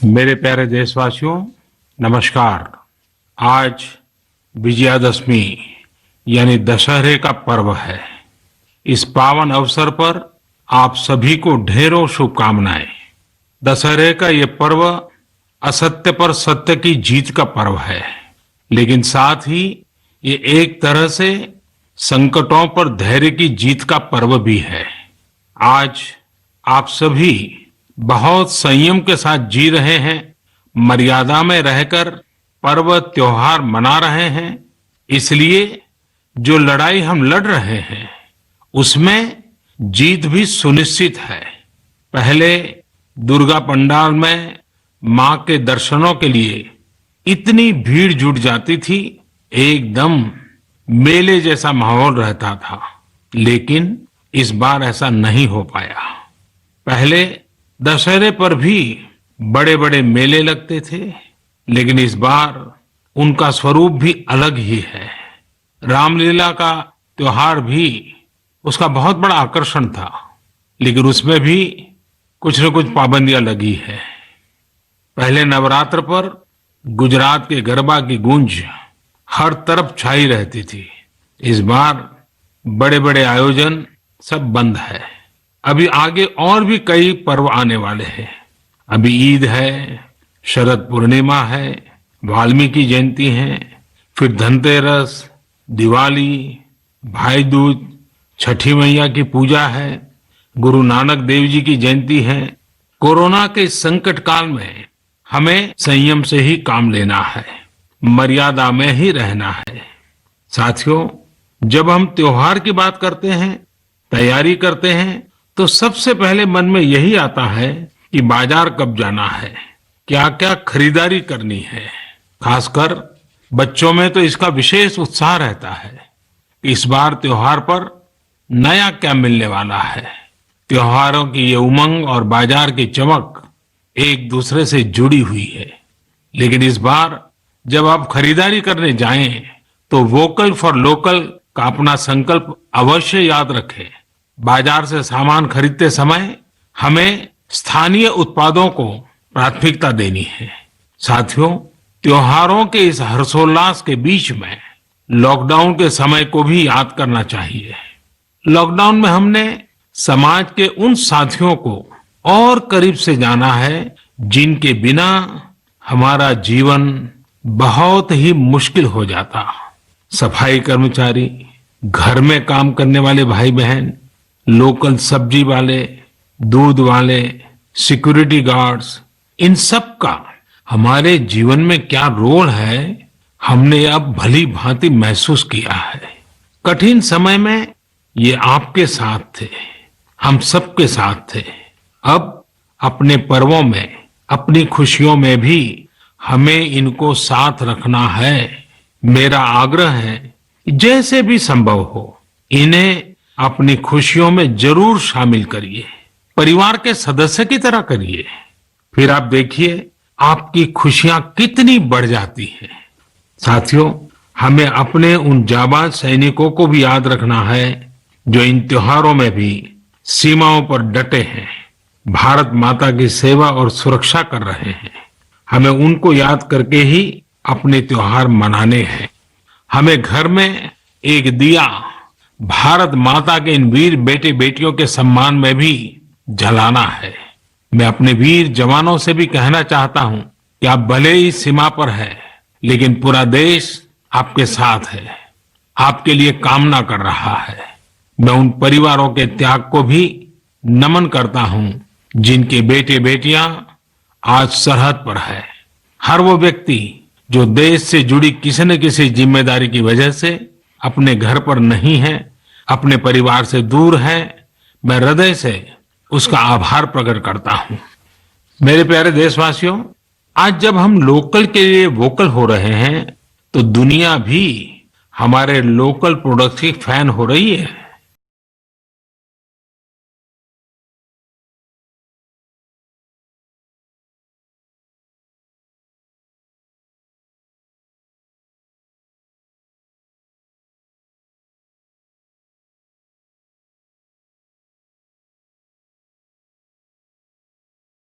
मेरे प्यारे देशवासियों, नमस्कार। आज विजयादशमी यानी दशहरे का पर्व है। इस पावन अवसर पर आप सभी को ढेरों शुभकामनाएं। दशहरे का ये पर्व असत्य पर सत्य की जीत का पर्व है, लेकिन साथ ही ये एक तरह से संकटों पर धैर्य की जीत का पर्व भी है। आज आप सभी बहुत संयम के साथ जी रहे हैं, मर्यादा में रहकर पर्व त्योहार मना रहे हैं। इसलिए जो लड़ाई हम लड़ रहे हैं उसमें जीत भी सुनिश्चित है। पहले दुर्गा पंडाल में मां के दर्शनों के लिए इतनी भीड़ जुट जाती थी, एकदम मेले जैसा माहौल रहता था। लेकिन इस बार ऐसा नहीं हो पाया। पहले दशहरे पर भी बड़े बड़े मेले लगते थे, लेकिन इस बार उनका स्वरूप भी अलग ही है। रामलीला का त्योहार भी उसका बहुत बड़ा आकर्षण था, लेकिन उसमें भी कुछ न कुछ पाबंदियां लगी है। पहले नवरात्र पर गुजरात के गरबा की गूंज हर तरफ छाई रहती थी। इस बार बड़े बड़े आयोजन सब बंद है। अभी आगे और भी कई पर्व आने वाले हैं। अभी ईद है, शरद पूर्णिमा है, वाल्मीकि जयंती है, फिर धनतेरस, दिवाली, भाई दूज, छठी मैया की पूजा है, गुरु नानक देव जी की जयंती है। कोरोना के इस संकट काल में हमें संयम से ही काम लेना है, मर्यादा में ही रहना है। साथियों, जब हम त्योहार की बात करते हैं, तैयारी करते हैं, तो सबसे पहले मन में यही आता है कि बाजार कब जाना है, क्या क्या खरीदारी करनी है। खासकर बच्चों में तो इसका विशेष उत्साह रहता है। इस बार त्योहार पर नया क्या मिलने वाला है। त्योहारों की ये उमंग और बाजार की चमक एक दूसरे से जुड़ी हुई है। लेकिन इस बार जब आप खरीदारी करने जाएं, तो वोकल फॉर लोकल का अपना संकल्प अवश्य याद रखें। बाजार से सामान खरीदते समय हमें स्थानीय उत्पादों को प्राथमिकता देनी है। साथियों, त्योहारों के इस हर्षोल्लास के बीच में लॉकडाउन के समय को भी याद करना चाहिए। लॉकडाउन में हमने समाज के उन साथियों को और करीब से जाना है जिनके बिना हमारा जीवन बहुत ही मुश्किल हो जाता। सफाई कर्मचारी, घर में काम करने वाले भाई बहन, लोकल सब्जी वाले, दूध वाले, सिक्योरिटी गार्ड्स, इन सब का हमारे जीवन में क्या रोल है, हमने अब भली भांति महसूस किया है। कठिन समय में ये आपके साथ थे, हम सबके साथ थे। अब अपने पर्वों में, अपनी खुशियों में भी हमें इनको साथ रखना है। मेरा आग्रह है, जैसे भी संभव हो, इन्हें अपनी खुशियों में जरूर शामिल करिए। परिवार के सदस्य की तरह करिए। फिर आप देखिए आपकी खुशियां कितनी बढ़ जाती हैं। साथियों, हमें अपने उन जाबाज सैनिकों को भी याद रखना है जो इन त्योहारों में भी सीमाओं पर डटे हैं, भारत माता की सेवा और सुरक्षा कर रहे हैं। हमें उनको याद करके ही अपने त्योहार मनाने हैं। हमें घर में एक दिया भारत माता के इन वीर बेटे बेटियों के सम्मान में भी जलाना है। मैं अपने वीर जवानों से भी कहना चाहता हूं कि आप भले ही सीमा पर हैं, लेकिन पूरा देश आपके साथ है, आपके लिए कामना कर रहा है। मैं उन परिवारों के त्याग को भी नमन करता हूं जिनके बेटे बेटियां आज सरहद पर है। हर वो व्यक्ति जो देश से जुड़ी किसी न किसी जिम्मेदारी की वजह से अपने घर पर नहीं है, अपने परिवार से दूर है, मैं हृदय से उसका आभार प्रकट करता हूं। मेरे प्यारे देशवासियों, आज जब हम लोकल के लिए वोकल हो रहे हैं, तो दुनिया भी हमारे लोकल प्रोडक्ट्स की फैन हो रही है।